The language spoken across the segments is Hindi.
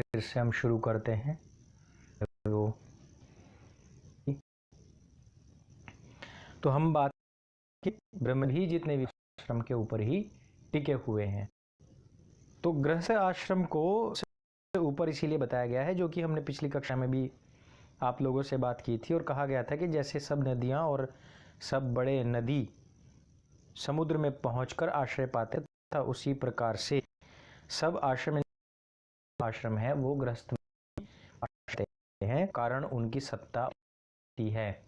फिर से हम शुरू करते हैं। तो हम बात कि ब्रह्म भी जितने भी आश्रम के ऊपर ही टिके हुए हैं। तो गृहस्थ आश्रम को ऊपर इसीलिए बताया गया है, जो कि हमने पिछली कक्षा में भी आप लोगों से बात की थी और कहा गया था कि जैसे सब नदियाँ और सब बड़े नदी समुद्र में पहुंचकर आश्रय पाते था, उसी प्रकार से सब आश्रम है वो गृहस्थ हैं, कारण उनकी सत्ता है।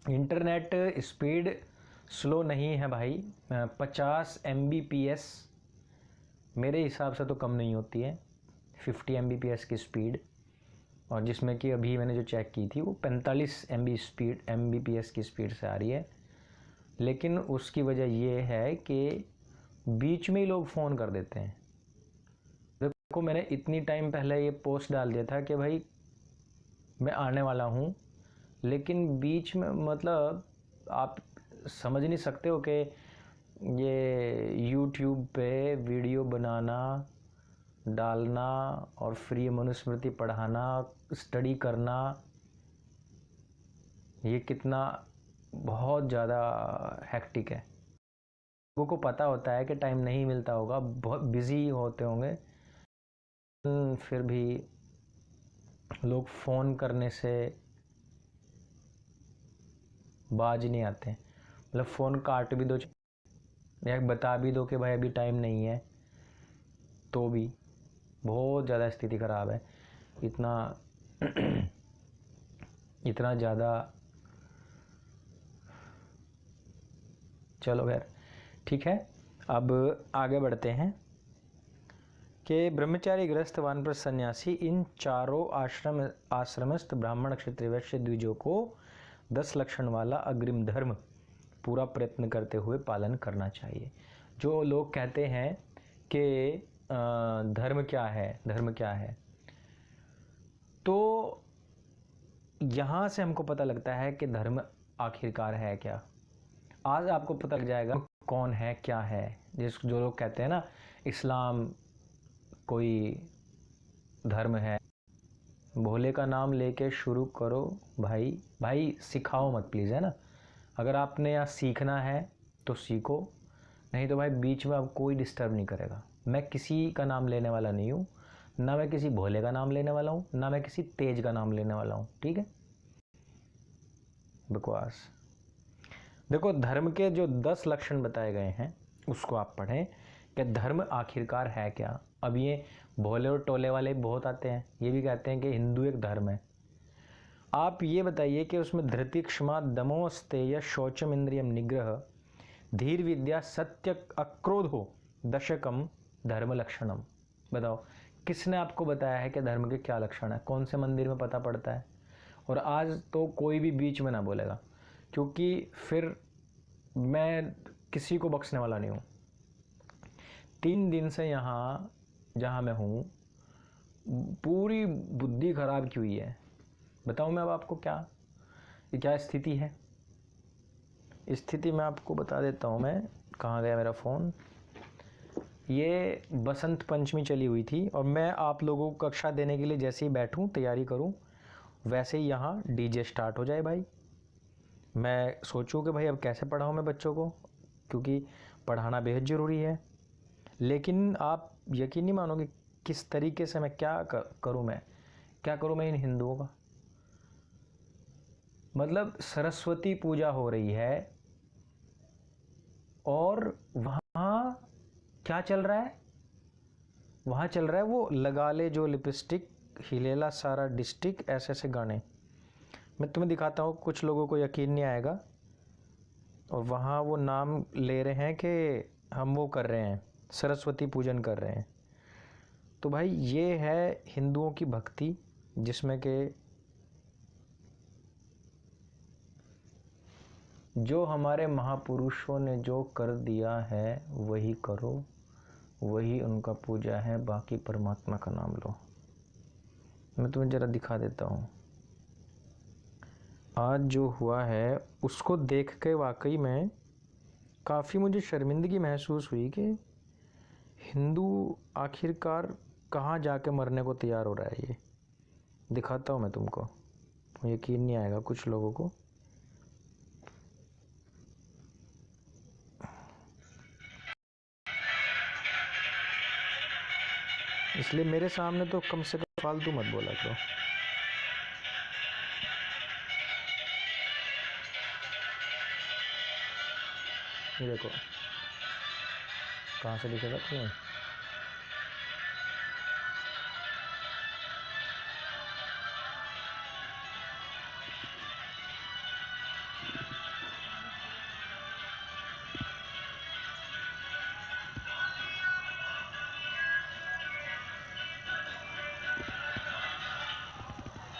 इंटरनेट स्पीड स्लो नहीं है भाई, 50 Mbps मेरे हिसाब से तो कम नहीं होती है, 50 Mbps की स्पीड, और जिसमें कि अभी मैंने जो चेक की थी वो 45 Mbps की स्पीड से आ रही है। लेकिन उसकी वजह ये है कि बीच में ही लोग फ़ोन कर देते हैं। देखो, मैंने इतनी टाइम पहले ये पोस्ट डाल दिया था कि भाई मैं आने वाला हूँ, लेकिन बीच में मतलब आप समझ नहीं सकते हो कि ये YouTube पे वीडियो बनाना, डालना और फ्री मनुस्मृति पढ़ाना, स्टडी करना, ये कितना बहुत ज़्यादा हैक्टिक है। लोगों को पता होता है कि टाइम नहीं मिलता होगा, बहुत बिजी होते होंगे, फिर भी लोग फ़ोन करने से बाज नहीं आते। मतलब फ़ोन काट भी दो या बता भी दो कि भाई अभी टाइम नहीं है, तो भी बहुत ज़्यादा स्थिति ख़राब है। इतना ज़्यादा, चलो खैर ठीक है। अब आगे बढ़ते हैं कि ब्रह्मचारी, गृहस्थ, वानप्रस्थ, सन्यासी, इन चारों आश्रमस्थ ब्राह्मण, क्षत्रिय, वैश्य, द्विजों को 10 लक्षण वाला अग्रिम धर्म पूरा प्रयत्न करते हुए पालन करना चाहिए। जो लोग कहते हैं कि धर्म क्या है, तो यहाँ से हमको पता लगता है कि धर्म आखिरकार है क्या। आज आपको पता लग जाएगा कौन है, क्या है। जो लोग कहते हैं ना इस्लाम कोई धर्म है, भोले का नाम लेके शुरू करो भाई सिखाओ मत प्लीज़, है ना। अगर आपने यहाँ सीखना है तो सीखो, नहीं तो भाई बीच में अब कोई डिस्टर्ब नहीं करेगा। मैं किसी का नाम लेने वाला नहीं हूँ, ना मैं किसी भोले का नाम लेने वाला हूँ, ना मैं किसी तेज का नाम लेने वाला हूँ, ठीक है। बकवास। देखो, धर्म के जो 10 लक्षण बताए गए हैं उसको आप पढ़ें कि धर्म आखिरकार है क्या। अब ये भोले और टोले वाले बहुत आते हैं, ये भी कहते हैं कि हिंदू एक धर्म है। आप ये बताइए कि उसमें धृति, क्षमा, दमो, स्तेय, शौचम, इंद्रियम निग्रह, धीर, विद्या, सत्य, अक्रोधो, दशकम धर्म लक्षणम। बताओ किसने आपको बताया है कि धर्म के क्या लक्षण है, कौन से मंदिर में पता पड़ता है। और आज तो कोई भी बीच में ना बोलेगा, क्योंकि फिर मैं किसी को बख्शने वाला नहीं हूँ। 3 दिन से यहाँ जहाँ मैं हूँ पूरी बुद्धि खराब की हुई है। बताऊँ मैं अब आपको क्या स्थिति है। स्थिति मैं आपको बता देता हूँ। मैं कहाँ गया मेरा फ़ोन। ये बसंत पंचमी चली हुई थी और मैं आप लोगों को कक्षा देने के लिए जैसे ही बैठूँ तैयारी करूँ, वैसे ही यहाँ डीजे स्टार्ट हो जाए भाई। मैं सोचूं कि भाई अब कैसे पढ़ाऊँ मैं बच्चों को, क्योंकि पढ़ाना बेहद ज़रूरी है। लेकिन आप यकीन नहीं मानोगे किस तरीके से मैं क्या करूँ मैं इन हिंदुओं का। मतलब सरस्वती पूजा हो रही है और वहाँ क्या चल रहा है, वहाँ चल रहा है वो लगा ले जो लिपस्टिक, हिलेला सारा डिस्ट्रिक्ट, ऐसे ऐसे गाने। मैं तुम्हें दिखाता हूँ, कुछ लोगों को यकीन नहीं आएगा। और वहाँ वो नाम ले रहे हैं कि हम वो कर रहे हैं, सरस्वती पूजन कर रहे हैं। तो भाई ये है हिंदुओं की भक्ति, जिसमें कि जो हमारे महापुरुषों ने जो कर दिया है वही करो, वही उनका पूजा है, बाकी परमात्मा का नाम लो। मैं तुम्हें ज़रा दिखा देता हूँ। आज जो हुआ है उसको देख के वाकई में काफ़ी मुझे शर्मिंदगी महसूस हुई कि हिंदू आखिरकार कहाँ जाके मरने को तैयार हो रहा है, ये दिखाता हूँ मैं तुमको, यकीन नहीं आएगा कुछ लोगों को। इसलिए मेरे सामने तो कम से कम फालतू मत बोला करो। ये देखो कहाँ से दिखेगा तुम्हें,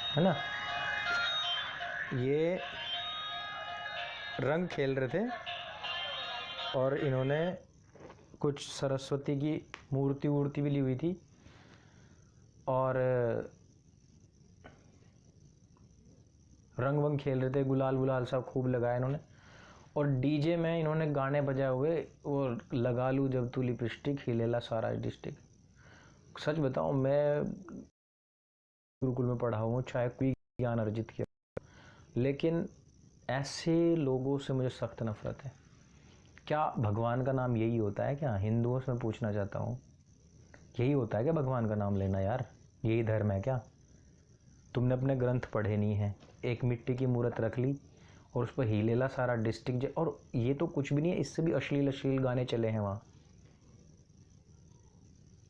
है ना। ये रंग खेल रहे थे और इन्होंने कुछ सरस्वती की मूर्ति वूर्ति भी ली हुई थी और रंग वंग खेल रहे थे, गुलाल गुलाल सब खूब लगाया इन्होंने। और डीजे में इन्होंने गाने बजाए हुए, वो लगा लूँ जब तू लिपस्टिक हिलेला सारा डिस्ट्रिक्ट। सच बताऊँ, मैं गुरुकुल में पढ़ा हूँ, चाहे कोई ज्ञान अर्जित किया, लेकिन ऐसे लोगों से मुझे सख्त नफरत है। क्या भगवान का नाम यही होता है क्या? हिंदुओं से मैं पूछना चाहता हूँ, यही होता है क्या भगवान का नाम लेना? यार यही धर्म है क्या? तुमने अपने ग्रंथ पढ़े नहीं है, एक मिट्टी की मूर्त रख ली और उस पर हीलेला सारा डिस्ट्रिक्ट, और ये तो कुछ भी नहीं है, इससे भी अश्लील अश्लील गाने चले हैं वहाँ।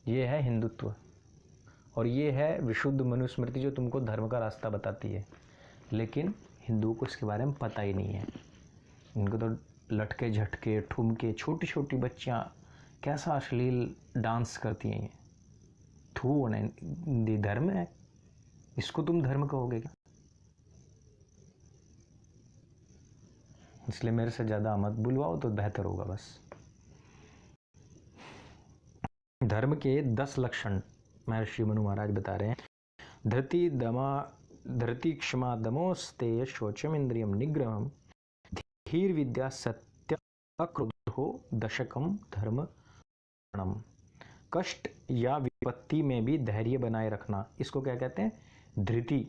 ये है हिंदुत्व और ये है विशुद्ध मनुस्मृति जो तुमको धर्म का रास्ता बताती है, लेकिन हिंदुओं को इसके बारे में पता ही नहीं है। इनको तो लटके झटके ठुमके, छोटी छोटी बच्चियाँ कैसा अश्लील डांस करती हैं, ये थू नहीं, धर्म है इसको तुम धर्म कहोगे क्या? इसलिए मेरे से ज़्यादा मत बुलवाओ तो बेहतर होगा। बस धर्म के 10 लक्षण महर्षि मनु महाराज बता रहे हैं। धृति क्षमा दमोस्तेय शौचम इंद्रियम निग्रहम धीर विद्या सत्य अक्रोधो दशकम धर्म। कष्ट या विपत्ति में भी धैर्य बनाए रखना, इसको क्या कहते हैं? धृति।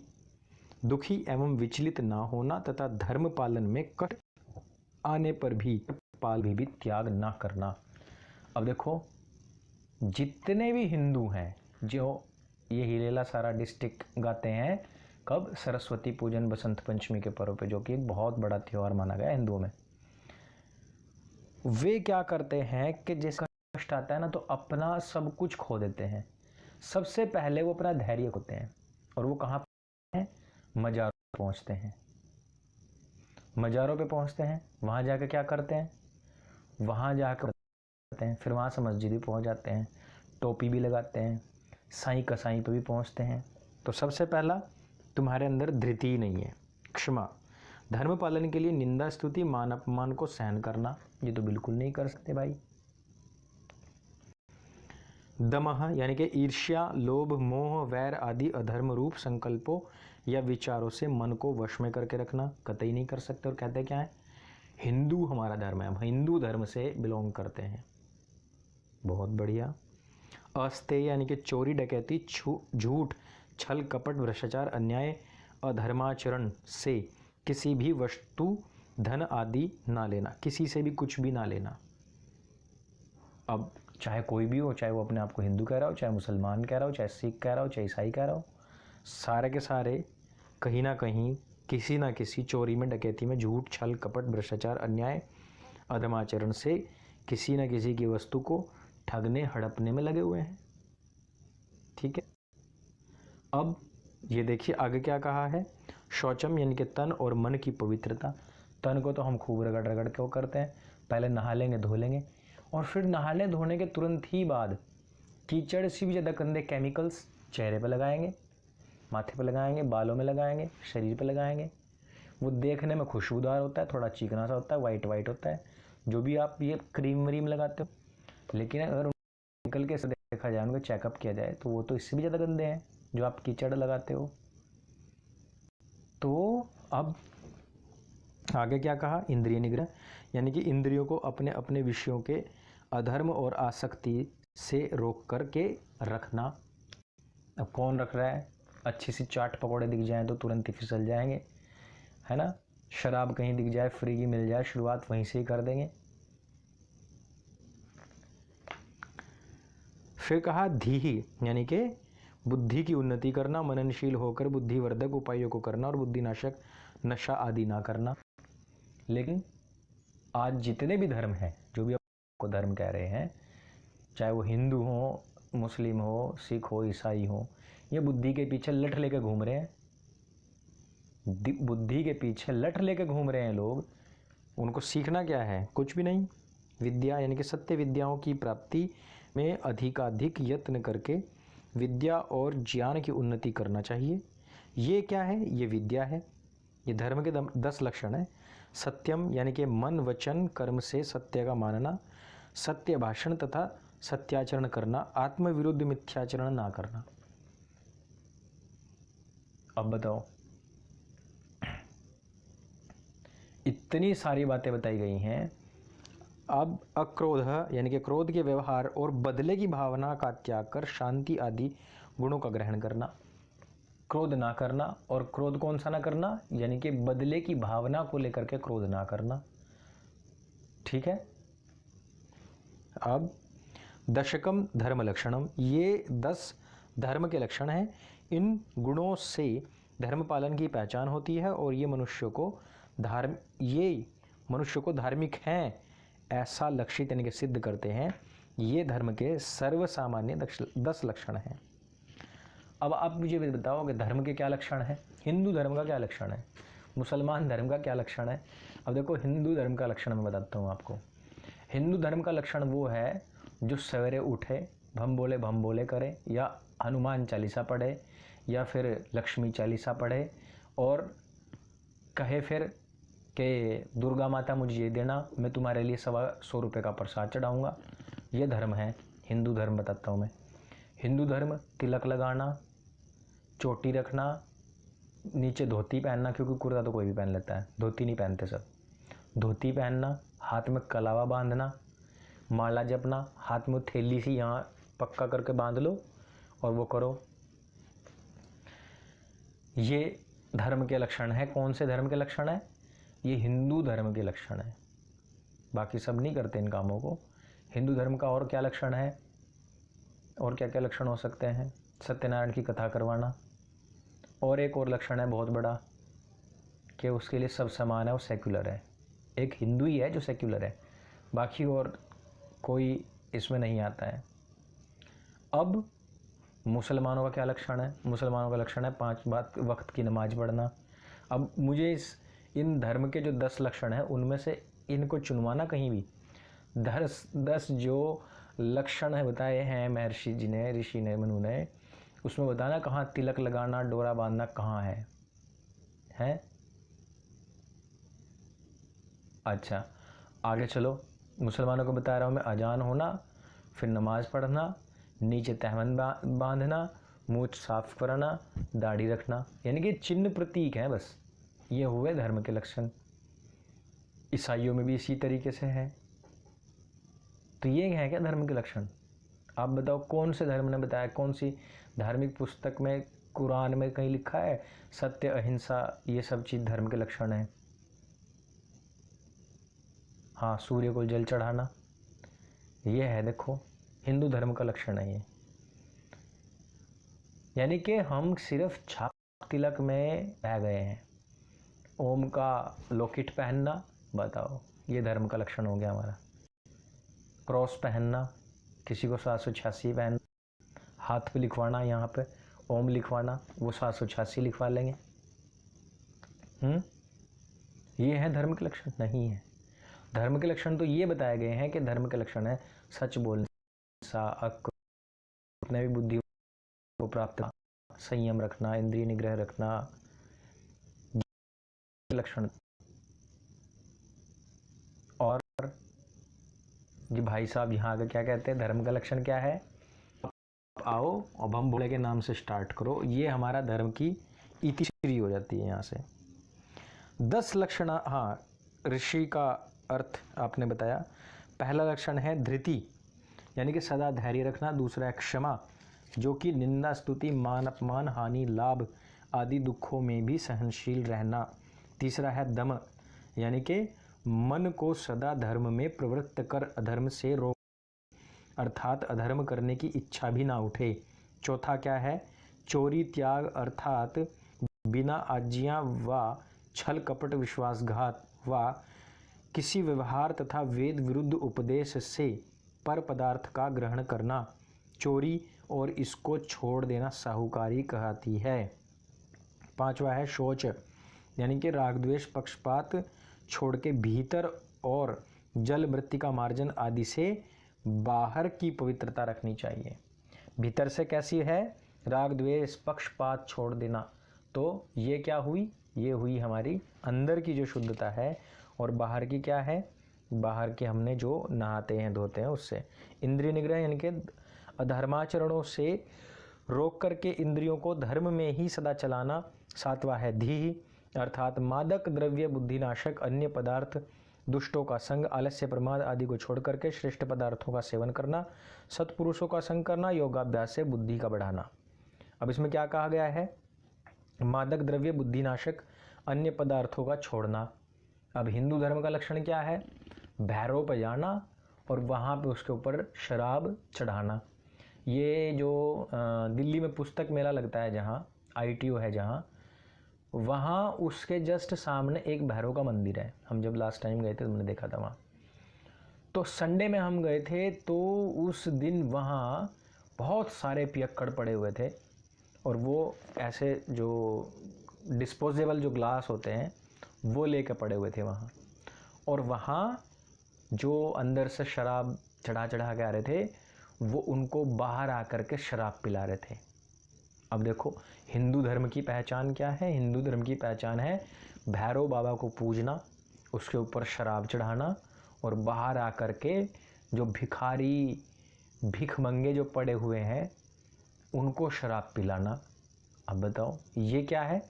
दुखी एवं विचलित ना होना तथा धर्म पालन में कष्ट आने पर भी त्याग ना करना। अब देखो, जितने भी हिंदू हैं जो ये हिलेला सारा डिस्ट्रिक्ट गाते हैं, कब? सरस्वती पूजन, बसंत पंचमी के पर्व पे, जो कि एक बहुत बड़ा त्यौहार माना गया हिंदुओं में। वे क्या करते हैं कि जिसका कष्ट आता है ना, तो अपना सब कुछ खो देते हैं। सबसे पहले वो अपना धैर्य खोते हैं, और वो कहाँ हैं? मज़ारों पे पहुँचते हैं। मज़ारों पे पहुँचते हैं, वहाँ जाकर क्या करते हैं? वहाँ जाकर हैं, फिर वहाँ से मस्जिद भी पहुँच जाते हैं, टोपी भी लगाते हैं, साईं कसाई पे भी पहुँचते हैं। तो सबसे पहला, तुम्हारे अंदर धृति नहीं है। क्षमा, धर्म पालन के लिए निंदा स्तुति मान अपमान को सहन करना, ये तो बिल्कुल नहीं कर सकते भाई। दमः, यानी कि ईर्ष्या, लोभ, मोह, वैर आदि अधर्म रूप संकल्पों या विचारों से मन को वश में करके रखना, कतई नहीं कर सकते। और कहते क्या है? हिंदू हमारा धर्म है, हम हिंदू धर्म से बिलोंग करते हैं। बहुत बढ़िया। अस्तेय, यानी कि चोरी डकैती, झूठ, छल कपट, भ्रष्टाचार, अन्याय, अधर्माचरण से किसी भी वस्तु, धन आदि ना लेना, किसी से भी कुछ भी ना लेना। अब चाहे कोई भी हो, चाहे वो अपने आप को हिंदू कह रहा हो, चाहे मुसलमान कह रहा हो, चाहे सिख कह रहा हो, चाहे ईसाई कह रहा हो, सारे के सारे कहीं ना कहीं किसी ना किसी चोरी में, डकैती में, झूठ, छल कपट, भ्रष्टाचार, अन्याय, अधर्माचरण से किसी न किसी की वस्तु को ठगने हड़पने में लगे हुए हैं। ठीक है। अब ये देखिए आगे क्या कहा है? शौचम, यानी कि तन और मन की पवित्रता। तन को तो हम खूब रगड़ रगड़ के वो करते हैं, पहले नहा लेंगे, धो लेंगे, और फिर नहाने धोने के तुरंत ही बाद कीचड़ से भी ज़्यादा गंदे केमिकल्स चेहरे पर लगाएंगे, माथे पर लगाएंगे, बालों में लगाएंगे, शरीर पर लगाएंगे। वो देखने में खुशबूदार होता है, थोड़ा चिकना सा होता है, वाइट वाइट होता है, जो भी आप ये क्रीम व्रीम लगाते हो। लेकिन अगर निकल के देखा जाए, उनको चेकअप किया जाए, तो वो तो इससे भी ज़्यादा गंदे हैं जो आप कीचड़ लगाते हो। तो अब आगे क्या कहा? इंद्रिय निग्रह, यानी कि इंद्रियों को अपने अपने विषयों के अधर्म और आसक्ति से रोक करके रखना। अब कौन रख रहा है? अच्छी सी चाट पकौड़े दिख जाए तो तुरंत ही फिसल जाएंगे, है ना। शराब कहीं दिख जाए, फ्री की मिल जाए, शुरुआत वहीं से ही कर देंगे। फिर कहा धीहि, यानी कि बुद्धि की उन्नति करना, मननशील होकर बुद्धिवर्धक उपायों को करना और बुद्धिनाशक नशा आदि ना करना। लेकिन आज जितने भी धर्म हैं, जो भी आपको धर्म कह रहे हैं, चाहे वो हिंदू हो, मुस्लिम हो, सिख हो, ईसाई हो, ये बुद्धि के पीछे लठ लेके घूम रहे हैं। बुद्धि के पीछे लठ लेके घूम रहे हैं लोग। उनको सीखना क्या है? कुछ भी नहीं। विद्या यानी कि सत्य विद्याओं की प्राप्ति में अधिकाधिक यत्न करके विद्या और ज्ञान की उन्नति करना चाहिए। ये क्या है? ये विद्या है। ये धर्म के 10 लक्षण है। सत्यम यानी कि मन वचन कर्म से सत्य का मानना, सत्य भाषण तथा सत्याचरण करना, आत्मविरुद्ध मिथ्याचरण ना करना। अब बताओ, इतनी सारी बातें बताई गई हैं। अब अक्रोध यानी कि क्रोध के व्यवहार और बदले की भावना का त्याग कर शांति आदि गुणों का ग्रहण करना। क्रोध ना करना, और क्रोध कौन सा ना करना? यानी कि बदले की भावना को लेकर के क्रोध ना करना। ठीक है। अब दशकम धर्म लक्षणम, ये 10 धर्म के लक्षण हैं। इन गुणों से धर्म पालन की पहचान होती है और ये मनुष्य को धार्मिक हैं ऐसा लक्षित यानी कि सिद्ध करते हैं। ये धर्म के सर्वसामान्य 10 लक्षण हैं। अब आप मुझे बताओ कि धर्म के क्या लक्षण हैं? हिंदू धर्म का क्या लक्षण है? मुसलमान धर्म का क्या लक्षण है? अब देखो, हिंदू धर्म का लक्षण मैं बताता हूँ आपको। हिंदू धर्म का लक्षण वो है जो सवेरे उठे, भम बोले करे, या हनुमान चालीसा पढ़े, या फिर लक्ष्मी चालीसा पढ़े, और कहे फिर कि दुर्गा माता मुझे ये देना, मैं तुम्हारे लिए 125 रुपये का प्रसाद चढ़ाऊँगा। ये धर्म है हिंदू धर्म, बताता हूँ मैं। हिंदू धर्म तिलक लगाना, चोटी रखना, नीचे धोती पहनना, क्योंकि कुर्ता तो कोई भी पहन लेता है, धोती नहीं पहनते सब। धोती पहनना, हाथ में कलावा बांधना, माला जपना, हाथ में थैली सी यहाँ पक्का करके बांध लो और वो करो। ये धर्म के लक्षण है। कौन से धर्म के लक्षण है? ये हिंदू धर्म के लक्षण है। बाकी सब नहीं करते इन कामों को। हिंदू धर्म का और क्या लक्षण है? और क्या क्या लक्षण हो सकते हैं? सत्यनारायण की कथा करवाना। और एक और लक्षण है बहुत बड़ा, कि उसके लिए सब समान है, वो सेक्युलर है। एक हिंदू ही है जो सेक्युलर है, बाकी और कोई इसमें नहीं आता है। अब मुसलमानों का क्या लक्षण है? मुसलमानों का लक्षण है 5 वक्त की नमाज पढ़ना। अब मुझे इन धर्म के जो 10 लक्षण हैं उनमें से इनको चुनवाना कहीं भी। 10 जो लक्षण है बताए हैं महर्षि जी ने, ऋषि ने, मनु ने, उसमें बताना कहाँ तिलक लगाना, डोरा बांधना कहाँ है? अच्छा, आगे चलो। मुसलमानों को बता रहा हूँ मैं। अजान होना, फिर नमाज पढ़ना, नीचे तहमन बांधना, मूछ साफ करना, दाढ़ी रखना, यानी कि चिन्ह प्रतीक है बस। ये हुए धर्म के लक्षण। ईसाइयों में भी इसी तरीके से है। तो ये है क्या धर्म के लक्षण? आप बताओ कौन से धर्म ने बताया? कौन सी धार्मिक पुस्तक में, कुरान में कहीं लिखा है सत्य, अहिंसा, ये सब चीज़ धर्म के लक्षण है? हाँ, सूर्य को जल चढ़ाना, ये है, देखो हिंदू धर्म का लक्षण है ये। यानी कि हम सिर्फ छाप तिलक में रह गए हैं। ओम का लॉकेट पहनना, बताओ ये धर्म का लक्षण हो गया हमारा। क्रॉस पहनना, किसी को 786 पहनना, हाथ पे लिखवाना, यहाँ पे ओम लिखवाना, वो 786 लिखवा लेंगे। ये है धर्म के लक्षण? नहीं है। धर्म के लक्षण तो ये बताए गए हैं कि धर्म के लक्षण है सच बोलना, जितने भी बुद्धि को प्राप्त, संयम रखना, इंद्रिय निग्रह रखना, लक्षण। और जी भाई साहब यहाँ आगे क्या कहते हैं? धर्म का लक्षण क्या है? आओ अब हम भोले के नाम से स्टार्ट करो। ये हमारा धर्म की इति शुरू हो जाती है यहाँ से। 10 लक्षण। हाँ, ऋषि का अर्थ आपने बताया। पहला लक्षण है धृति, यानी कि सदा धैर्य रखना। दूसरा है क्षमा, जो कि निंदा, स्तुति, मान अपमान, हानि, लाभ आदि दुखों में भी सहनशील रहना। तीसरा है दम, यानी कि मन को सदा धर्म में प्रवृत्त कर अधर्म से रोक, अर्थात अधर्म करने की इच्छा भी ना उठे। चौथा क्या है? चोरी, त्याग, अर्थात बिना आज्ञा व छल कपट, विश्वासघात व किसी व्यवहार तथा वेद विरुद्ध उपदेश से पर पदार्थ का ग्रहण करना। चोरी और इसको छोड़ देना साहूकारी कहती है। पांचवा है शौच, यानी कि राग द्वेष पक्षपात छोड़ के भीतर और जल मृत्तिका मार्जन आदि से बाहर की पवित्रता रखनी चाहिए। भीतर से कैसी है? राग द्वेष पक्षपात छोड़ देना। तो ये क्या हुई? ये हुई हमारी अंदर की जो शुद्धता है। और बाहर की क्या है? बाहर के हमने जो नहाते हैं धोते हैं उससे। इंद्रिय निग्रह, यानी कि अधर्माचरणों से रोक करके इंद्रियों को धर्म में ही सदा चलाना। सातवां है धीः, अर्थात मादक द्रव्य, बुद्धिनाशक अन्य पदार्थ, दुष्टों का संग, आलस्य, प्रमाद आदि को छोड़ करके श्रेष्ठ पदार्थों का सेवन करना, सत्पुरुषों का संग करना, योगाभ्यास से बुद्धि का बढ़ाना। अब इसमें क्या कहा गया है? मादक द्रव्य, बुद्धिनाशक अन्य पदार्थों का छोड़ना। अब हिंदू धर्म का लक्षण क्या है? भैरव पर जाना और वहाँ पे उसके ऊपर शराब चढ़ाना। ये जो दिल्ली में पुस्तक मेला लगता है, जहाँ ITO है, जहाँ वहाँ उसके जस्ट सामने एक भैरव का मंदिर है। हम जब लास्ट टाइम गए थे तो हमने देखा था वहाँ। तो संडे में हम गए थे, तो उस दिन वहाँ बहुत सारे पियक्कड़ पड़े हुए थे और वो ऐसे जो डिस्पोजेबल जो ग्लास होते हैं वो लेके पड़े हुए थे वहाँ। और वहाँ जो अंदर से शराब चढ़ा के आ रहे थे, वो उनको बाहर आकर के शराब पिला रहे थे। अब देखो, हिंदू धर्म की पहचान क्या है? हिंदू धर्म की पहचान है भैरव बाबा को पूजना, उसके ऊपर शराब चढ़ाना और बाहर आकर के जो भिखारी भिख मंगे जो पड़े हुए हैं उनको शराब पिलाना। अब बताओ ये क्या है?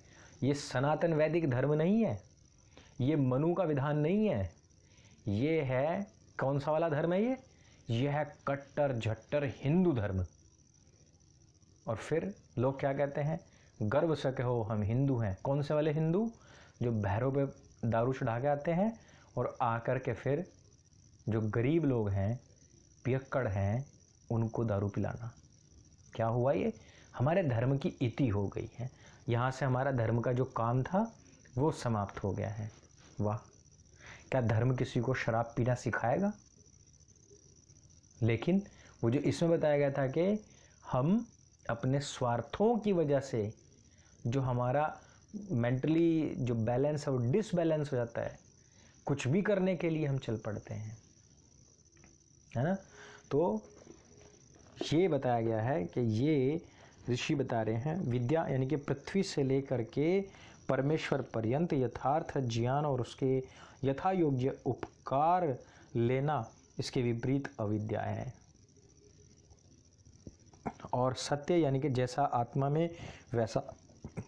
ये सनातन वैदिक धर्म नहीं है, ये मनु का विधान नहीं है, ये है कौन सा वाला धर्म है? ये है कट्टर झट्टर हिंदू धर्म। और फिर लोग क्या कहते हैं? गर्व से कहो हम हिंदू हैं। कौन से वाले हिंदू? जो भैरव पे दारू चढ़ा के आते हैं और आकर के फिर जो गरीब लोग हैं, पियक्कड़ हैं, उनको दारू पिलाना। क्या हुआ? ये हमारे धर्म की इति हो गई है। यहाँ से हमारा धर्म का जो काम था वो समाप्त हो गया है। वाह! क्या धर्म किसी को शराब पीना सिखाएगा? लेकिन वो जो इसमें बताया गया था कि हम अपने स्वार्थों की वजह से जो हमारा मेंटली जो बैलेंस है वो डिसबैलेंस हो जाता है, कुछ भी करने के लिए हम चल पड़ते हैं, है ना? तो ये बताया गया है कि ये ऋषि बता रहे हैं, विद्या यानी कि पृथ्वी से लेकर के परमेश्वर पर्यंत यथार्थ ज्ञान और उसके यथा योग्य उपकार लेना, इसके विपरीत अविद्या है। और सत्य यानी कि जैसा आत्मा में वैसा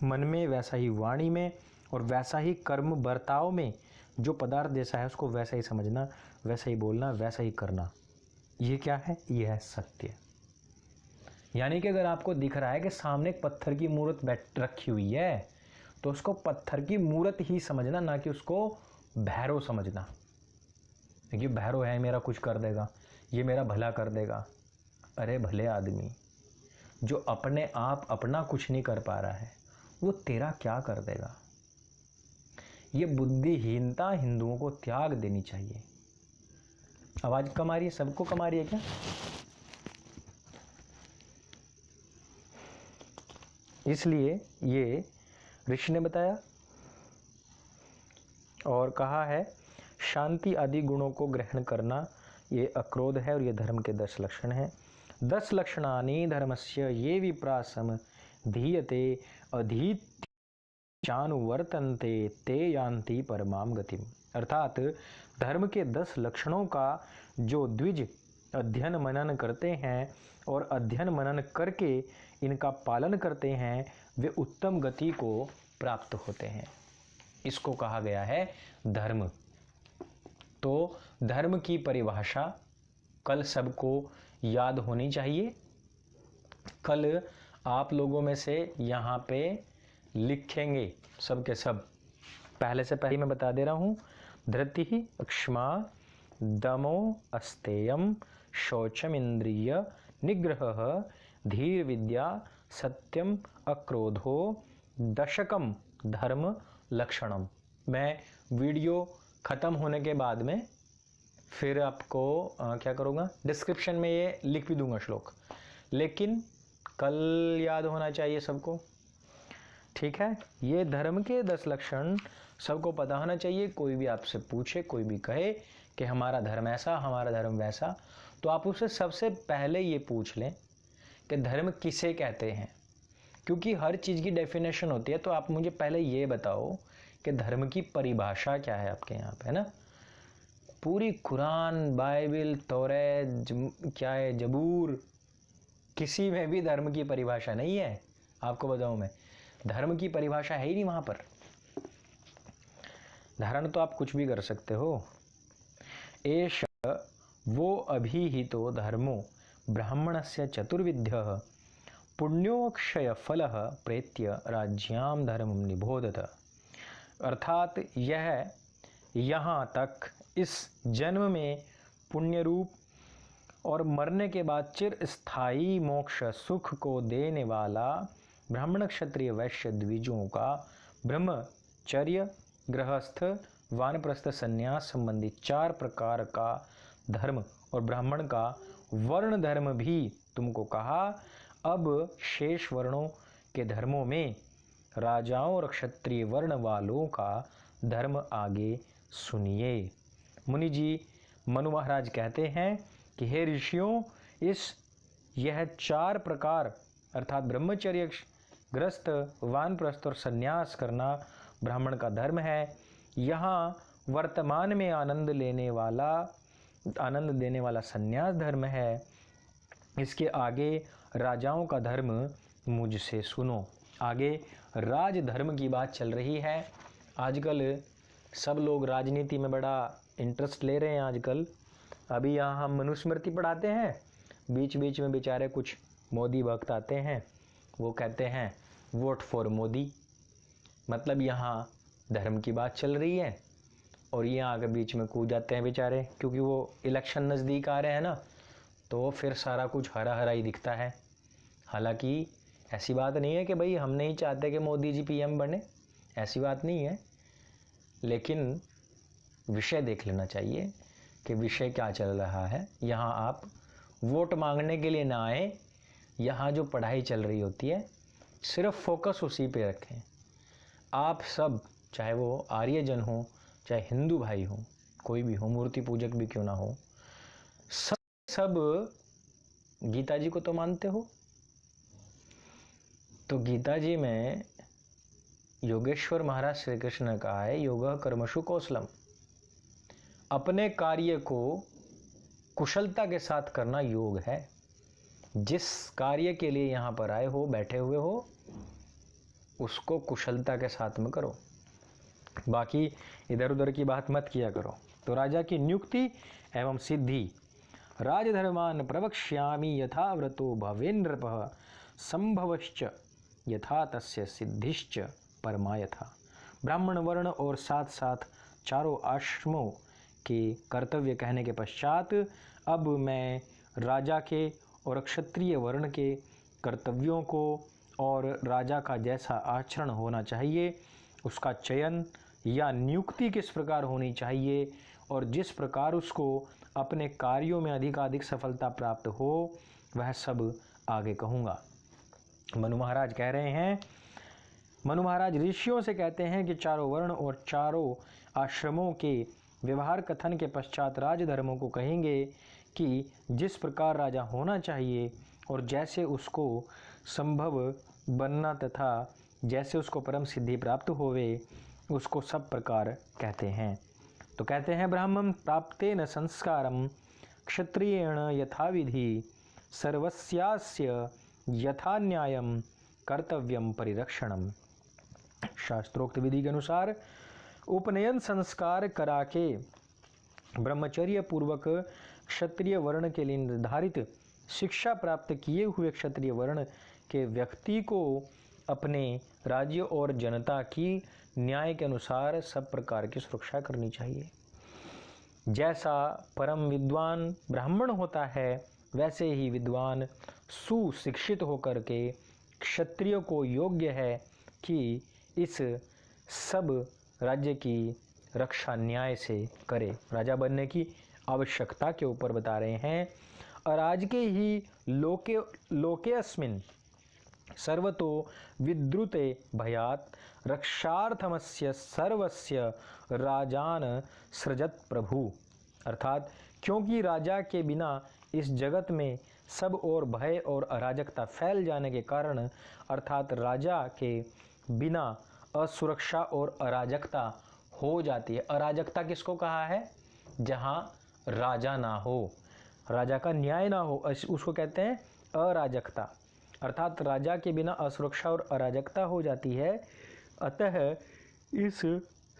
मन में, वैसा ही वाणी में और वैसा ही कर्म बर्ताव में, जो पदार्थ जैसा है उसको वैसा ही समझना, वैसा ही बोलना, वैसा ही करना। ये क्या है? ये है सत्य। यानी कि अगर आपको दिख रहा है कि सामने एक पत्थर की मूर्त बैठ रखी हुई है, तो उसको पत्थर की मूर्त ही समझना, ना कि उसको भैरव समझना। ये भैरव है, मेरा कुछ कर देगा, ये मेरा भला कर देगा। अरे भले आदमी, जो अपने आप अपना कुछ नहीं कर पा रहा है, वो तेरा क्या कर देगा? ये बुद्धिहीनता हिंदुओं को त्याग देनी चाहिए। आवाज कम आ रही है? सबको कम आ रही है क्या? इसलिए ये ऋषि ने बताया और कहा है शांति आदि गुणों को ग्रहण करना, ये अक्रोध है और ये धर्म के 10 लक्षण हैं। 10 लक्षणानि धर्मस्य ये विप्रासम धीयते अधीत्यानुवर्तन्ते ते यान्ति परमाम गतिम। अर्थात धर्म के 10 लक्षणों का जो द्विज अध्ययन मनन करते हैं और अध्ययन मनन करके इनका पालन करते हैं, वे उत्तम गति को प्राप्त होते हैं। इसको कहा गया है धर्म। तो धर्म की परिभाषा कल सबको याद होनी चाहिए। कल आप लोगों में से यहाँ पे लिखेंगे सब के सब। पहले से पहले मैं बता दे रहा हूँ, धृति क्षमा दमो अस्तेयम शौचम इंद्रिय निग्रह धीर विद्या सत्यम अक्रोधो दशकम धर्म लक्षणम। मैं वीडियो ख़त्म होने के बाद में फिर आपको क्या करूँगा, डिस्क्रिप्शन में ये लिख भी दूंगा श्लोक, लेकिन कल याद होना चाहिए सबको। ठीक है, ये धर्म के 10 लक्षण सबको पता होना चाहिए। कोई भी आपसे पूछे, कोई भी कहे कि हमारा धर्म ऐसा, हमारा धर्म वैसा, तो आप उससे सबसे पहले ये पूछ लें कि धर्म किसे कहते हैं, क्योंकि हर चीज़ की डेफिनेशन होती है। तो आप मुझे पहले ये बताओ कि धर्म की परिभाषा क्या है आपके यहाँ पे, है ना। पूरी कुरान, बाइबल, तौरात, क्या है, जबूर, किसी में भी धर्म की परिभाषा नहीं है। आपको बताऊं मैं, धर्म की परिभाषा है ही नहीं वहां पर। धारण तो आप कुछ भी कर सकते हो। एष वो अभिहितो धर्मो ब्राह्मणस्य चतुर्विध्यः पुण्योक्षय फलः प्रेत्य राज्याम धर्मं निबोधत। अर्थात यह यहाँ तक इस जन्म में पुण्य रूप और मरने के बाद चिर स्थायी मोक्ष सुख को देने वाला ब्राह्मण क्षत्रिय वैश्य द्विजों का ब्रह्मचर्य, गृहस्थ, वानप्रस्थ, संन्यास संबंधी 4 प्रकार का धर्म और ब्राह्मण का वर्ण धर्म भी तुमको कहा। अब शेष वर्णों के धर्मों में राजाओं और क्षत्रिय वर्ण वालों का धर्म आगे सुनिए। मुनि जी, मनु महाराज कहते हैं कि हे ऋषियों, यह 4 प्रकार अर्थात ब्रह्मचर्य, गृहस्थ, वानप्रस्थ और संन्यास करना ब्राह्मण का धर्म है। यहाँ वर्तमान में आनंद देने वाला संन्यास धर्म है। इसके आगे राजाओं का धर्म मुझसे सुनो। आगे राज धर्म की बात चल रही है। आजकल सब लोग राजनीति में बड़ा इंटरेस्ट ले रहे हैं आजकल। अभी यहाँ हम मनुस्मृति पढ़ाते हैं, बीच बीच में बेचारे कुछ मोदी भक्त आते हैं, वो कहते हैं वोट फॉर मोदी। मतलब यहाँ धर्म की बात चल रही है और ये आगे बीच में कूद जाते हैं बेचारे, क्योंकि वो इलेक्शन नज़दीक आ रहे हैं ना, तो फिर सारा कुछ हरा हरा ही दिखता है। हालांकि ऐसी बात नहीं है कि भाई हम नहीं चाहते कि मोदी जी पीएम बने, ऐसी बात नहीं है, लेकिन विषय देख लेना चाहिए कि विषय क्या चल रहा है। यहाँ आप वोट मांगने के लिए ना आए, यहाँ जो पढ़ाई चल रही होती है सिर्फ फोकस उसी पे रखें। आप सब, चाहे वो आर्यजन हो, चाहे हिंदू भाई हो, कोई भी हो, मूर्ति पूजक भी क्यों ना हो, सब गीता जी को तो मानते हो। तो गीता जी में योगेश्वर महाराज श्री कृष्ण ने कहा है, योगः कर्मसु कौशलम, अपने कार्य को कुशलता के साथ करना योग है। जिस कार्य के लिए यहाँ पर आए हो, बैठे हुए हो, उसको कुशलता के साथ में करो, बाकी इधर उधर की बात मत किया करो। तो राजा की नियुक्ति एवं सिद्धि, राजधर्मान प्रवक्ष्यामि यथा व्रतो भवेन्नृपः संभवश्च यथा तस्य सिद्धिश्च परमायथा। ब्राह्मण वर्ण और साथ साथ चारों आश्रमों के कर्तव्य कहने के पश्चात अब मैं राजा के और क्षत्रिय वर्ण के कर्तव्यों को और राजा का जैसा आचरण होना चाहिए, उसका चयन या नियुक्ति किस प्रकार होनी चाहिए और जिस प्रकार उसको अपने कार्यों में अधिकाधिक सफलता प्राप्त हो, वह सब आगे कहूँगा। मनु महाराज कह रहे हैं, मनु महाराज ऋषियों से कहते हैं कि चारों वर्ण और चारों आश्रमों के व्यवहार कथन के पश्चात राजधर्मों को कहेंगे कि जिस प्रकार राजा होना चाहिए और जैसे उसको संभव बनना तथा जैसे उसको परम सिद्धि प्राप्त होवे, उसको सब प्रकार कहते हैं। तो कहते हैं, ब्राह्मण प्राप्तेन संस्कारम क्षत्रियेण यथाविधि सर्वस्यास्य यथा न्यायम कर्तव्यम परिरक्षणम। शास्त्रोक्त विधि के अनुसार उपनयन संस्कार करा के ब्रह्मचर्य पूर्वक क्षत्रिय वर्ण के लिए निर्धारित शिक्षा प्राप्त किए हुए क्षत्रिय वर्ण के व्यक्ति को अपने राज्य और जनता की न्याय के अनुसार सब प्रकार की सुरक्षा करनी चाहिए। जैसा परम विद्वान ब्राह्मण होता है, वैसे ही विद्वान सुशिक्षित होकर के क्षत्रिय को योग्य है कि इस सब राज्य की रक्षा न्याय से करे। राजा बनने की आवश्यकता के ऊपर बता रहे हैं। अराजके ही लोकेऽस्मिन् सर्वतो विद्रुते भयात् रक्षार्थमस्य सर्वस्य राजान सृजत प्रभु। अर्थात क्योंकि राजा के बिना इस जगत में सब और भय और अराजकता फैल जाने के कारण, अर्थात राजा के बिना असुरक्षा और अराजकता हो जाती है। अराजकता किसको कहा है? जहाँ राजा ना हो, राजा का न्याय ना हो, उसको कहते हैं अराजकता। अर्थात राजा के बिना असुरक्षा और अराजकता हो जाती है। अतः इस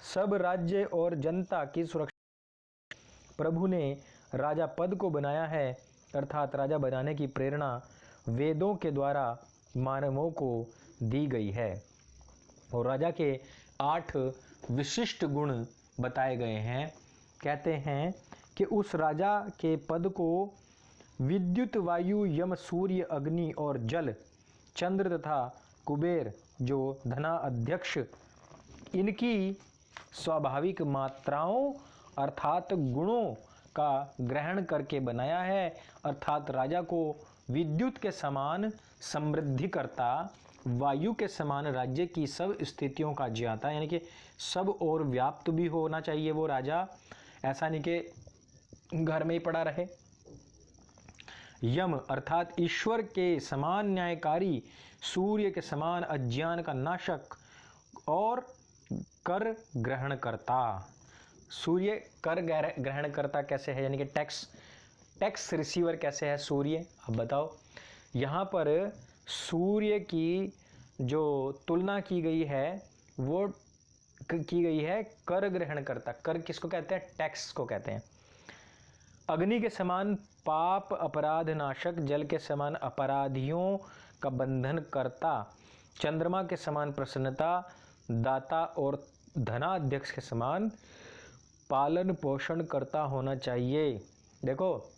सब राज्य और जनता की सुरक्षा प्रभु ने राजा पद को बनाया है। अर्थात राजा बनाने की प्रेरणा वेदों के द्वारा मानवों को दी गई है। और राजा के 8 विशिष्ट गुण बताए गए हैं। कहते हैं कि उस राजा के पद को विद्युत, वायु, यम, सूर्य, अग्नि और जल, चंद्र तथा कुबेर जो धना अध्यक्ष, इनकी स्वाभाविक मात्राओं अर्थात गुणों का ग्रहण करके बनाया है। अर्थात राजा को विद्युत के समान समृद्धि करता, वायु के समान राज्य की सब स्थितियों का ज्ञाता, यानी कि सब और व्याप्त भी होना चाहिए वो राजा, ऐसा नहीं कि घर में ही पड़ा रहे। यम अर्थात ईश्वर के समान न्यायकारी, सूर्य के समान अज्ञान का नाशक और कर ग्रहण करता। सूर्य कर ग्रहण करता कैसे है, यानी कि टैक्स रिसीवर कैसे है सूर्य, अब बताओ। यहाँ पर सूर्य की जो तुलना की गई है वो की गई है कर ग्रहण करता। कर किसको कहते हैं? टैक्स को कहते हैं। अग्नि के समान पाप अपराध नाशक, जल के समान अपराधियों का बंधन करता, चंद्रमा के समान प्रसन्नता दाता और धनाध्यक्ष के समान पालन पोषण करता होना चाहिए। देखो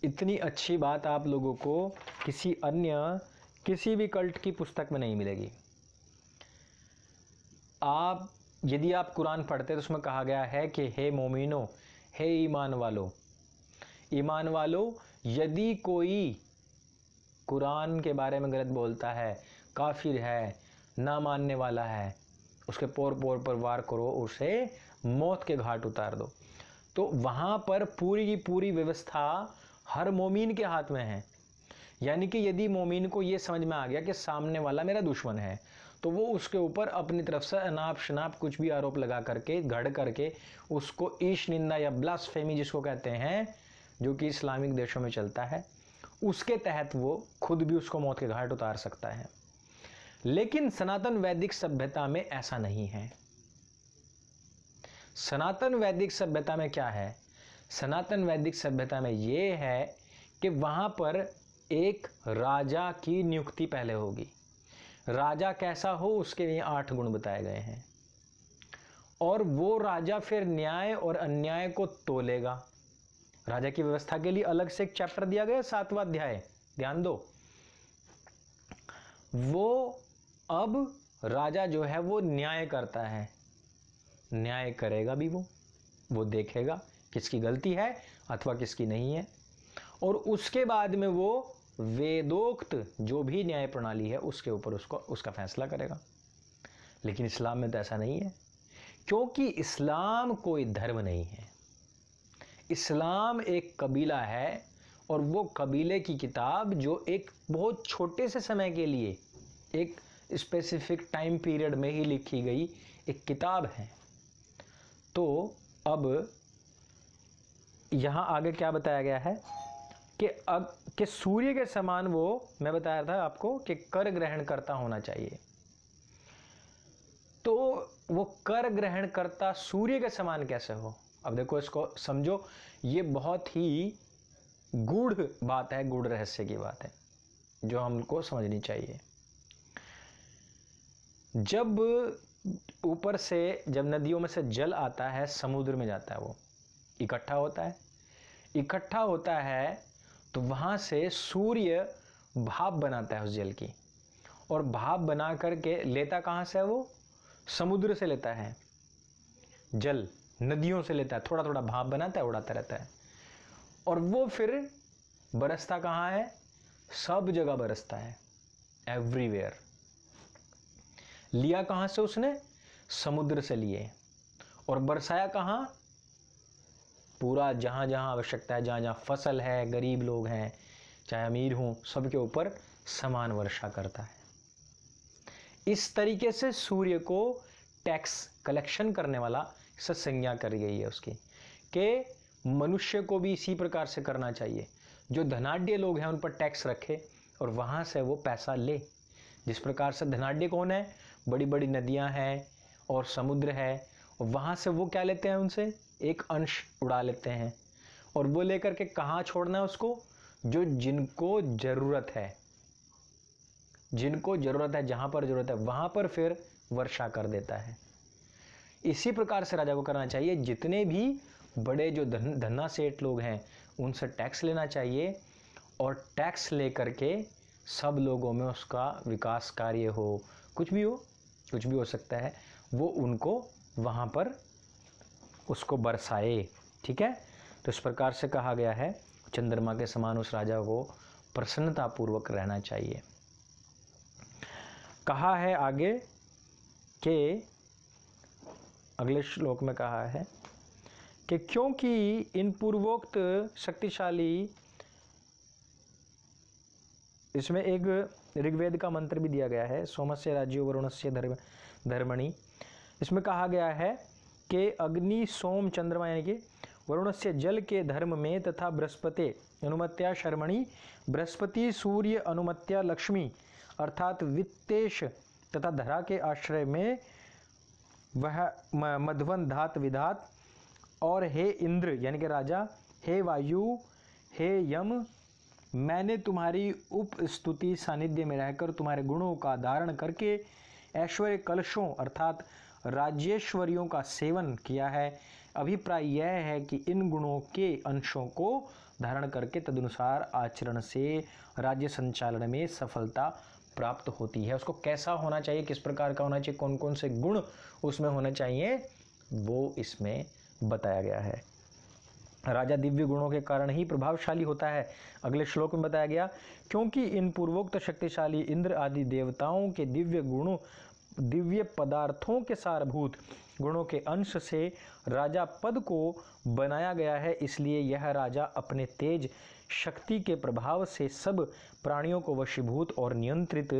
इतनी अच्छी बात आप लोगों को किसी भी कल्ट की पुस्तक में नहीं मिलेगी। यदि आप कुरान पढ़ते तो उसमें कहा गया है कि हे मोमिनो, हे ईमान वालों, यदि कोई कुरान के बारे में गलत बोलता है, काफिर है, ना मानने वाला है, उसके पोर पर वार करो, उसे मौत के घाट उतार दो। तो वहाँ पर पूरी की पूरी व्यवस्था हर मोमिन के हाथ में है। यानी कि यदि मोमिन को ये समझ में आ गया कि सामने वाला मेरा दुश्मन है, तो वो उसके ऊपर अपनी तरफ से अनाप शनाप कुछ भी आरोप लगा करके, गढ़ करके उसको ईश निंदा या ब्लास्फेमी जिसको कहते हैं, जो कि इस्लामिक देशों में चलता है, उसके तहत वो खुद भी उसको मौत के घाट उतार सकता है। लेकिन सनातन वैदिक सभ्यता में ऐसा नहीं है। सनातन वैदिक सभ्यता में क्या है? सनातन वैदिक सभ्यता में ये है कि वहां पर एक राजा की नियुक्ति पहले होगी। राजा कैसा हो उसके लिए 8 गुण बताए गए हैं, और वो राजा फिर न्याय और अन्याय को तोलेगा। राजा की व्यवस्था के लिए अलग से एक चैप्टर दिया गया, 7वां अध्याय, ध्यान दो। वो अब राजा जो है वो न्याय करता है, न्याय करेगा भी वो देखेगा किसकी गलती है अथवा किसकी नहीं है, और उसके बाद में वो वेदोक्त जो भी न्याय प्रणाली है उसके ऊपर उसका फैसला करेगा। लेकिन इस्लाम में तो ऐसा नहीं है, क्योंकि इस्लाम कोई धर्म नहीं है। इस्लाम एक कबीला है, और वो कबीले की किताब जो एक बहुत छोटे से समय के लिए एक स्पेसिफिक टाइम पीरियड में ही लिखी गई एक किताब है। तो अब यहाँ आगे क्या बताया गया है कि सूर्य के समान वो, मैं बताया था आपको कि कर ग्रहण करता होना चाहिए। तो वो कर ग्रहण करता सूर्य के समान कैसे हो? अब देखो इसको समझो, ये बहुत ही गूढ़ बात है, गूढ़ रहस्य की बात है जो हमको समझनी चाहिए। जब ऊपर से, जब नदियों में से जल आता है, समुद्र में जाता है, वो इकट्ठा होता है तो वहां से सूर्य भाप बनाता है उस जल की, और भाप बना करके लेता कहां से है वो? समुद्र से लेता है जल, नदियों से लेता है, थोड़ा थोड़ा भाप बनाता है, उड़ाता रहता है, और वो फिर बरसता कहां है? सब जगह बरसता है, एवरीवेयर। लिया कहां से उसने? समुद्र से लिए, और बरसाया कहां? पूरा जहां जहां आवश्यकता है, जहां जहां फसल है, गरीब लोग हैं चाहे अमीर हों, सबके ऊपर समान वर्षा करता है। इस तरीके से सूर्य को टैक्स कलेक्शन करने वाला संज्ञा करी गई है उसकी, कि मनुष्य को भी इसी प्रकार से करना चाहिए। जो धनाढ्य लोग हैं उन पर टैक्स रखे और वहां से वो पैसा ले। जिस प्रकार से धनाढ्य कौन है? बड़ी बड़ी नदियां हैं और समुद्र है, और वहां से वो क्या लेते हैं? उनसे एक अंश उड़ा लेते हैं, और वो लेकर के कहाँ छोड़ना है उसको? जो जिनको जरूरत है, जिनको जरूरत है, जहां पर जरूरत है वहां पर फिर वर्षा कर देता है। इसी प्रकार से राजा को करना चाहिए। जितने भी बड़े जो धन्ना सेठ लोग हैं उनसे टैक्स लेना चाहिए, और टैक्स लेकर के सब लोगों में उसका विकास कार्य हो, कुछ भी हो सकता है, वो उनको वहां पर उसको बरसाए। ठीक है, तो इस प्रकार से कहा गया है चंद्रमा के समान उस राजा को प्रसन्नता पूर्वक रहना चाहिए। कहा है आगे कि अगले श्लोक में कहा है कि क्योंकि इन पूर्वोक्त शक्तिशाली, इसमें एक ऋग्वेद का मंत्र भी दिया गया है, सोमस्य राज्यो वरुणस्य धर्मणि। इसमें कहा गया है कि अग्नि, सोम, चंद्रमा यानी कि वरुणस्य जल के धर्म में, तथा बृहस्पति अनुमत्या शर्मणि, बृहस्पति सूर्य अनुमत्या लक्ष्मी अर्थात वित्तेश तथा धरा के आश्रय में वह मधवन धात विधात, और हे इंद्र यानी कि राजा, हे वायु, हे यम, मैंने तुम्हारी उपस्तुति सानिध्य में रहकर तुम्हारे गुणों का धारण करके ऐश्वर्य कलशों अर्थात राज्येश्वरियों का सेवन किया है। अभिप्राय यह है कि इन गुणों के अंशों को धारण करके तदनुसार आचरण से राज्य संचालन में सफलता प्राप्त होती है। उसको कैसा होना चाहिए, किस प्रकार का होना चाहिए, कौन कौन से गुण उसमें होने चाहिए, वो इसमें बताया गया है। राजा दिव्य गुणों के कारण ही प्रभावशाली होता है। अगले श्लोक में बताया गया, क्योंकि इन पूर्वोक्त शक्तिशाली इंद्र आदि देवताओं के दिव्य पदार्थों के सारभूत गुणों के अंश से राजा पद को बनाया गया है, इसलिए यह राजा अपने तेज शक्ति के प्रभाव से सब प्राणियों को वशीभूत और नियंत्रित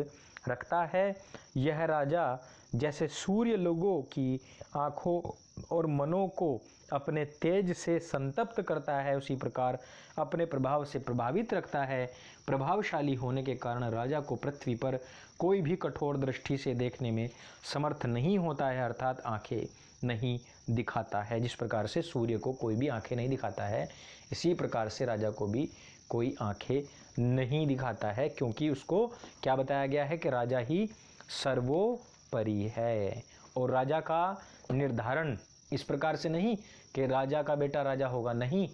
रखता है। यह राजा जैसे सूर्य लोगों की आंखों और मनों को अपने तेज से संतप्त करता है, उसी प्रकार अपने प्रभाव से प्रभावित रखता है। प्रभावशाली होने के कारण राजा को पृथ्वी पर कोई भी कठोर दृष्टि से देखने में समर्थ नहीं होता है, अर्थात आंखें नहीं दिखाता है। जिस प्रकार से सूर्य को कोई भी आंखें नहीं दिखाता है, इसी प्रकार से राजा को भी कोई आंखें नहीं दिखाता है, क्योंकि उसको क्या बताया गया है कि राजा ही सर्वोपरि है। और राजा का निर्धारण इस प्रकार से नहीं कि राजा का बेटा राजा होगा, नहीं,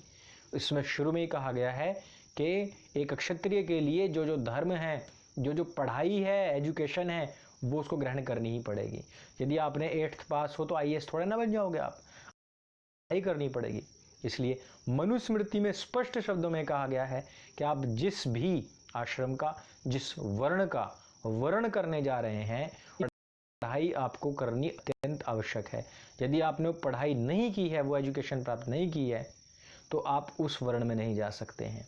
इसमें शुरू में ही कहा गया है कि एक क्षत्रिय के लिए जो जो धर्म है, जो जो पढ़ाई है, एजुकेशन है, वो उसको ग्रहण करनी ही पड़ेगी। यदि आपने 8th पास हो तो IAS थोड़ा ना बन जाओगे, आप पढ़ाई करनी पड़ेगी। इसलिए मनुस्मृति में स्पष्ट शब्दों में कहा गया है कि आप जिस भी आश्रम का, जिस वर्ण का वर्ण करने जा रहे हैं, पढ़ाई आपको करनी अत्यंत आवश्यक है। यदि आपने पढ़ाई नहीं की है, वो एजुकेशन प्राप्त नहीं की है, तो आप उस वर्ण में नहीं जा सकते हैं।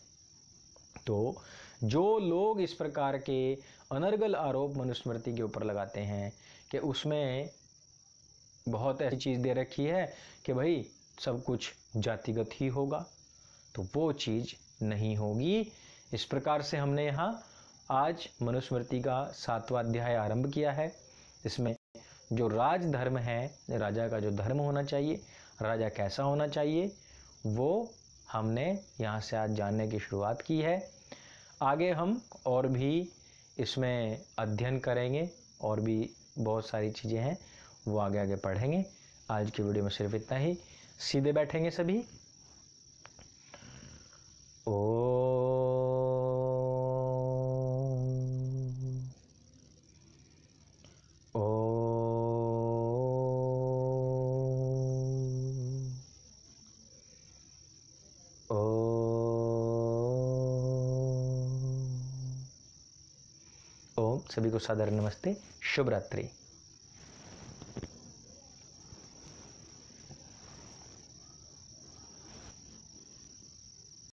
तो जो लोग इस प्रकार के अनर्गल आरोप मनुस्मृति के ऊपर लगाते हैं कि उसमें बहुत ऐसी चीज़ दे रखी है कि भाई सब कुछ जातिगत ही होगा, तो वो चीज़ नहीं होगी। इस प्रकार से हमने यहाँ आज मनुस्मृति का 7वां अध्याय आरंभ किया है। इसमें जो राज धर्म है, राजा का जो धर्म होना चाहिए, राजा कैसा होना चाहिए, वो हमने यहाँ से आज जानने की शुरुआत की है। आगे हम और भी इसमें अध्ययन करेंगे और भी बहुत सारी चीज़ें हैं वो आगे आगे पढ़ेंगे। आज की वीडियो में सिर्फ इतना ही। सीधे बैठेंगे सभी। ओ ओम। सभी को सादर नमस्ते। शुभ रात्रि।